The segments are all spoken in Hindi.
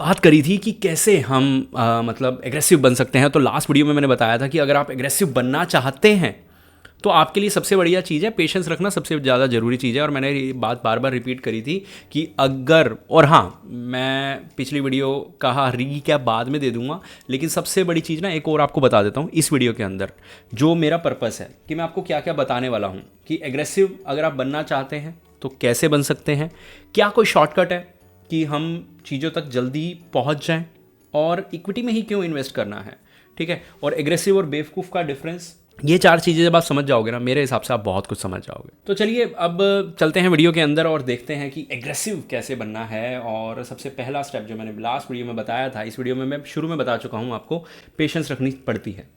बात करी थी कि कैसे हम मतलब एग्रेसिव बन सकते हैं। तो लास्ट वीडियो में मैंने बताया था कि अगर आप एग्रेसिव बनना चाहते हैं तो आपके लिए सबसे बढ़िया चीज़ है पेशेंस रखना, सबसे ज़्यादा ज़रूरी चीज़ है। और मैंने ये बात बार बार रिपीट करी थी कि अगर, और हाँ मैं पिछली वीडियो का रीकैप बाद में दे दूंगा, लेकिन सबसे बड़ी चीज़ ना एक और आपको बता देता हूँ इस वीडियो के अंदर, जो मेरा पर्पस है कि मैं आपको क्या क्या बताने वाला हूँ कि एग्रेसिव अगर आप बनना चाहते हैं तो कैसे बन सकते हैं, क्या कोई शॉर्टकट है कि हम चीज़ों तक जल्दी पहुँच जाएँ, और इक्विटी में ही क्यों इन्वेस्ट करना है, ठीक है, और एग्रेसिव और बेवकूफ़ का डिफरेंस। ये 4 चीज़ें जब आप समझ जाओगे ना, मेरे हिसाब से आप बहुत कुछ समझ जाओगे। तो चलिए अब चलते हैं वीडियो के अंदर और देखते हैं कि एग्रेसिव कैसे बनना है। और सबसे पहला स्टेप जो मैंने लास्ट वीडियो में बताया था, इस वीडियो में मैं शुरू में बता चुका हूँ आपको, पेशेंस रखनी पड़ती है।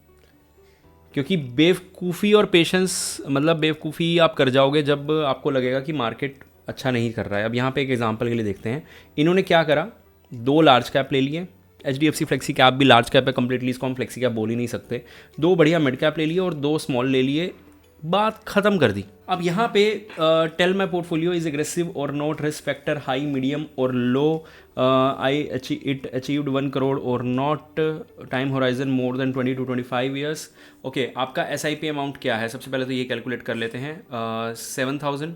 क्योंकि बेवकूफ़ी और पेशेंस, मतलब बेवकूफ़ी आप कर जाओगे जब आपको लगेगा कि मार्केट अच्छा नहीं कर रहा है। अब यहाँ पे एक एग्जांपल के लिए देखते हैं, इन्होंने क्या करा, 2 लार्ज कैप ले लिए, HDFC फ्लेक्सी कैप भी लार्ज कैप है कंप्लीटली, इसको हम फ्लेक्सी कैप बोल ही नहीं सकते, 2 बढ़िया मिड कैप ले लिए और 2 स्मॉल ले लिए, बात ख़त्म कर दी। अब यहाँ पे tell my portfolio is aggressive और not risk factor high medium और low, I it achieved 1 crore और not time horizon more than 20 to 25 years. Okay, आपका SIP अमाउंट क्या है, सबसे पहले तो ये कैलकुलेट कर लेते हैं। 7,000,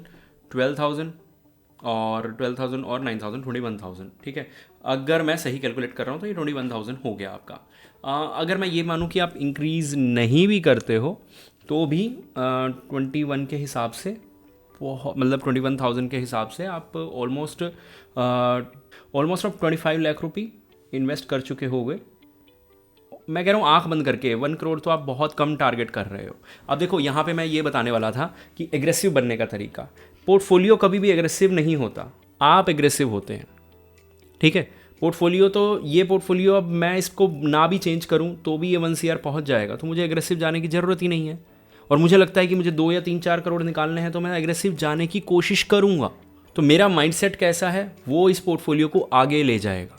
12,000 और 12,000 और 9,000, 21,000, ठीक है। अगर मैं सही कैलकुलेट कर रहा हूँ तो ये 21,000 हो गया आपका। अगर मैं ये मानूँ कि आप इंक्रीज़ नहीं भी करते हो तो भी 21 के हिसाब से, मतलब 21,000 के हिसाब से आप ऑलमोस्ट आप 25 लाख रुपये इन्वेस्ट कर चुके हो गए। मैं कह रहा हूँ आंख बंद करके 1 करोड़ तो आप बहुत कम टारगेट कर रहे हो। अब देखो यहाँ पे मैं ये बताने वाला था कि एग्रेसिव बनने का तरीका, पोर्टफोलियो कभी भी एग्रेसिव नहीं होता, आप एग्रेसिव होते हैं, ठीक है। पोर्टफोलियो तो ये पोर्टफोलियो अब मैं इसको ना भी चेंज करूं तो भी ये 1 CR पहुंच जाएगा, तो मुझे एग्रेसिव जाने की ज़रूरत ही नहीं है। और मुझे लगता है कि मुझे 2 या 3-4 करोड़ निकालने हैं तो मैं एग्रेसिव जाने की कोशिश करूंगा। तो मेरा माइंडसेट कैसा है वो इस पोर्टफोलियो को आगे ले जाएगा।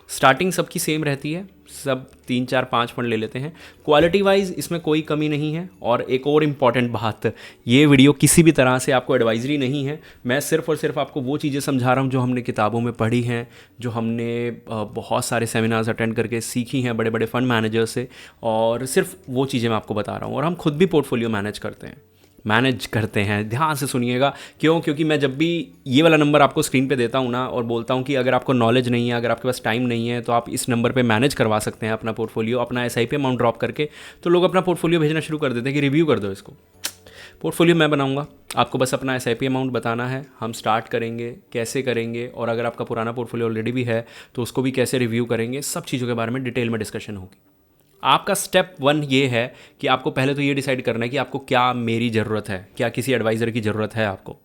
स्टार्टिंग सबकी सेम रहती है, सब 3-4-5 फंड ले लेते हैं, क्वालिटी वाइज इसमें कोई कमी नहीं है। और एक और इम्पॉर्टेंट बात, ये वीडियो किसी भी तरह से आपको एडवाइजरी नहीं है, मैं सिर्फ और सिर्फ आपको वो चीज़ें समझा रहा हूँ जो हमने किताबों में पढ़ी हैं, जो हमने बहुत सारे सेमिनार्स अटेंड करके सीखी हैं बड़े बड़े फंड मैनेजर से, और सिर्फ वो चीज़ें मैं आपको बता रहा हूँ। और हम खुद भी पोर्टफोलियो मैनेज करते हैं, ध्यान से सुनिएगा। क्यों? क्योंकि मैं जब भी ये वाला नंबर आपको स्क्रीन पे देता हूँ ना और बोलता हूँ कि अगर आपको नॉलेज नहीं है, अगर आपके पास टाइम नहीं है, तो आप इस नंबर पे मैनेज करवा सकते हैं अपना पोर्टफोलियो, अपना SIP अमाउंट ड्रॉप करके, तो लोग अपना पोर्टफोलियो भेजना शुरू कर देते हैं कि रिव्यू कर दो इसको। पोर्टफोलियो मैं बनाऊंगा, आपको बस अपना SIP अमाउंट बताना है, हम स्टार्ट करेंगे, कैसे करेंगे, और अगर आपका पुराना पोर्टफोलियो ऑलरेडी भी है तो उसको भी कैसे रिव्यू करेंगे, सब चीज़ों के बारे में डिटेल में डिस्कशन होगी। आपका स्टेप 1 ये है कि आपको पहले तो ये डिसाइड करना है कि आपको क्या मेरी ज़रूरत है, क्या किसी एडवाइज़र की ज़रूरत है आपको।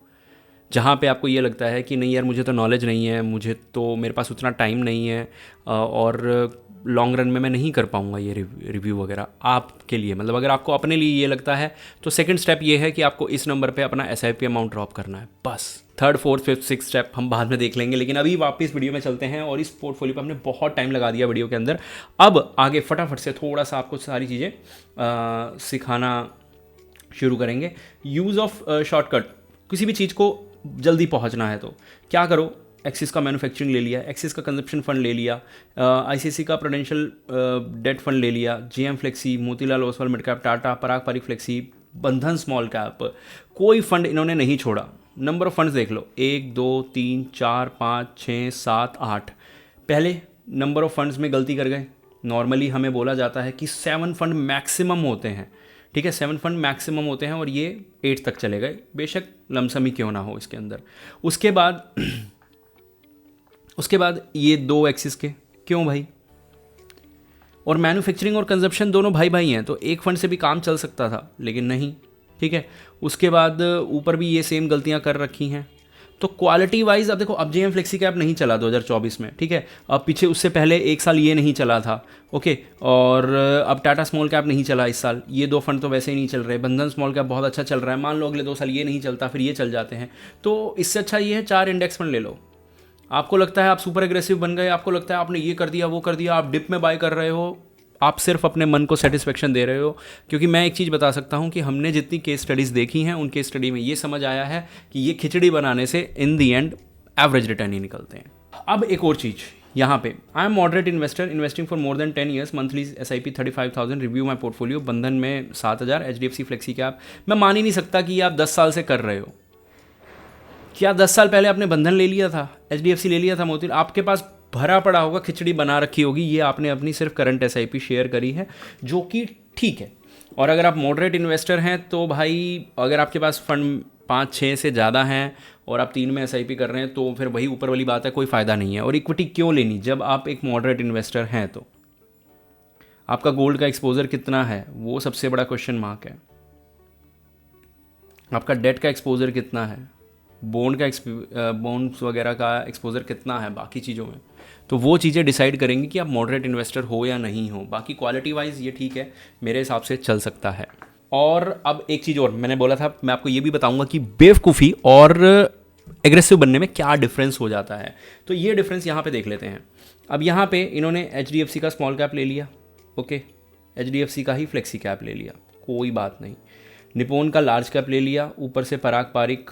जहाँ पे आपको ये लगता है कि नहीं यार मुझे तो नॉलेज नहीं है, मुझे तो मेरे पास उतना टाइम नहीं है, और लॉन्ग रन में मैं नहीं कर पाऊँगा ये रिव्यू वगैरह आपके लिए, मतलब अगर आपको अपने लिए ये लगता है तो सेकंड स्टेप ये है कि आपको इस नंबर पे अपना SIP अमाउंट ड्रॉप करना है, बस। 3rd, 4th, 5th, 6th step हम बाद में देख लेंगे, लेकिन अभी वापस वीडियो में चलते हैं। और इस पोर्टफोलियो पे हमने बहुत टाइम लगा दिया वीडियो के अंदर, अब आगे फटाफट से थोड़ा सा आपको सारी चीज़ें सिखाना शुरू करेंगे। यूज़ ऑफ शॉर्टकट, किसी भी चीज़ को जल्दी पहुंचना है तो क्या करो, एक्सिस का मैन्युफैक्चरिंग ले लिया, एक्सिस का कंजप्शन फंड ले लिया, ICICI का प्रूडेंशियल डेट फंड ले लिया, JM flexi, Motilal Oswal mid cap, Tata, Parag Parikh flexi, Bandhan small cap, कोई फंड इन्होंने नहीं छोड़ा। नंबर ऑफ फंड्स देख लो, 1 2 3 4 5 6 7 8। पहले नंबर ऑफ फंड्स में गलती कर गए। नॉर्मली हमें बोला जाता है कि 7 फंड मैक्सिमम होते हैं, ठीक है, 7 फंड मैक्सिमम होते हैं, और ये 8 तक चले गए, बेशक लमसम ही क्यों ना हो इसके अंदर। उसके बाद ये 2 एक्सिस के, क्यों भाई? और मैन्युफैक्चरिंग और कंजप्शन दोनों भाई भाई हैं, तो एक फंड से भी काम चल सकता था, लेकिन नहीं, ठीक है। उसके बाद ऊपर भी ये सेम गलतियां कर रखी हैं। तो क्वालिटी वाइज अब देखो, अब JM फ्लेक्सी कैप नहीं चला 2024 में, ठीक है, अब पीछे उससे पहले 1 साल ये नहीं चला था, ओके, और अब टाटा स्मॉल कैप नहीं चला इस साल, ये 2 फंड तो वैसे ही नहीं चल रहे। बंधन स्मॉल कैप बहुत अच्छा चल रहा है, मान लो अगले 2 साल ये नहीं चलता, फिर ये चल जाते हैं, तो इससे अच्छा ये है 4 इंडेक्स फंड ले लो। आपको लगता है आप सुपर एग्रेसिव बन गए, आपको लगता है आपने ये कर दिया वो कर दिया, आप डिप में बाय कर रहे हो, आप सिर्फ अपने मन को सेटिस्फेक्शन दे रहे हो। क्योंकि मैं एक चीज़ बता सकता हूँ कि हमने जितनी केस स्टडीज़ देखी हैं, उन केस स्टडी में ये समझ आया है कि ये खिचड़ी बनाने से इन दी एंड एवरेज रिटर्न ही निकलते हैं। अब एक और चीज़, यहाँ पे I am moderate investor investing for more than 10 years, monthly SIP 35,000, review my portfolio, बंधन में 7,000, HDFC फ्लेक्सी कैप। मैं मान ही नहीं सकता कि ये आप 10 साल से कर रहे हो। क्या 10 साल पहले आपने बंधन ले लिया था, HDFC ले लिया था, मोती आपके पास भरा पड़ा होगा, खिचड़ी बना रखी होगी, ये आपने अपनी सिर्फ करंट SIP शेयर करी है, जो कि ठीक है। और अगर आप मॉडरेट इन्वेस्टर हैं तो भाई अगर आपके पास फंड 5-6 से ज़्यादा हैं और आप 3 में SIP कर रहे हैं तो फिर वही ऊपर वाली बात है, कोई फ़ायदा नहीं है। और इक्विटी क्यों लेनी जब आप एक मॉडरेट इन्वेस्टर हैं? तो आपका गोल्ड का एक्सपोजर कितना है वो सबसे बड़ा क्वेश्चन मार्क है। आपका डेट का एक्सपोजर कितना है, बॉन्ड्स वगैरह का एक्सपोजर कितना है बाकी चीज़ों में, तो वो चीज़ें डिसाइड करेंगी कि आप मॉडरेट इन्वेस्टर हो या नहीं हो। बाकी क्वालिटी वाइज ये ठीक है, मेरे हिसाब से चल सकता है। और अब एक चीज़ और मैंने बोला था, मैं आपको ये भी बताऊंगा कि बेवकूफ़ी और एग्रेसिव बनने में क्या डिफरेंस हो जाता है। तो ये डिफरेंस यहाँ पे देख लेते हैं। अब यहाँ पे इन्होंने HDFC का स्मॉल कैप ले लिया, ओके, HDFC का ही फ्लेक्सी कैप ले लिया, कोई बात नहीं। निपोन का लार्ज कैप ले लिया, ऊपर से पराग पारिक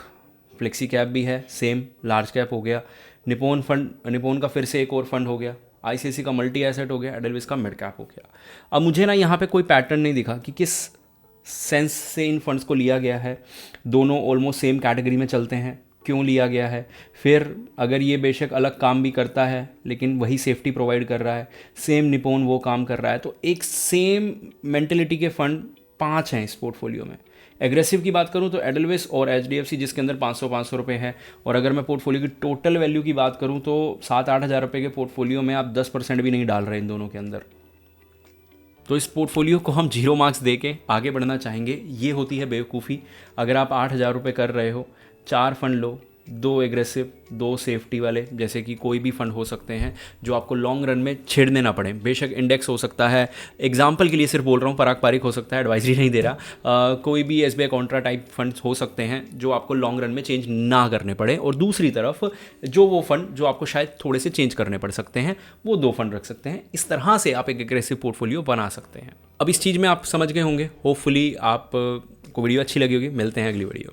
फ्लेक्सी कैप भी है, सेम लार्ज कैप हो गया। निपोन का फिर से एक और फंड हो गया, ICICI का मल्टी एसेट हो गया, एडलविस का मिड कैप हो गया। अब मुझे ना यहाँ पे कोई पैटर्न नहीं दिखा कि किस सेंस से इन फंड्स को लिया गया है। दोनों ऑलमोस्ट सेम कैटेगरी में चलते हैं, क्यों लिया गया है? फिर अगर ये बेशक अलग काम भी करता है लेकिन वही सेफ्टी प्रोवाइड कर रहा है, सेम निपोन वो काम कर रहा है, तो एक सेम मेंटेलिटी के फंड 5 हैं इस पोर्टफोलियो में। एग्रेसिव की बात करूं तो एडलविस और HDFC जिसके अंदर 500 रुपये है। और अगर मैं पोर्टफोलियो की टोटल वैल्यू की बात करूं तो 7-8 हज़ार रुपये के पोर्टफोलियो में आप 10% भी नहीं डाल रहे इन दोनों के अंदर। तो इस पोर्टफोलियो को हम 0 मार्क्स दे के आगे बढ़ना चाहेंगे, ये होती है बेवकूफ़ी। अगर आप 8,000 रुपये कर रहे हो, 4 फंड लो, 2 एग्रेसिव 2 सेफ्टी वाले, जैसे कि कोई भी फंड हो सकते हैं जो आपको लॉन्ग रन में छेड़ने ना पड़े। बेशक इंडेक्स हो सकता है, एग्जाम्पल के लिए सिर्फ बोल रहा हूँ, पराग पारिक हो सकता है, एडवाइजरी नहीं दे रहा। कोई भी SBI कॉन्ट्रा टाइप फंड्स हो सकते हैं जो आपको लॉन्ग रन में चेंज ना करने पड़े। और दूसरी तरफ जो वो फंड जो आपको शायद थोड़े से चेंज करने पड़ सकते हैं, वो 2 फंड रख सकते हैं। इस तरह से आप एक एग्रेसिव पोर्टफोलियो बना सकते हैं। अब इस चीज़ में आप समझ गए होंगे, होपफुली आप को वीडियो अच्छी लगी होगी। मिलते हैं अगली वीडियो।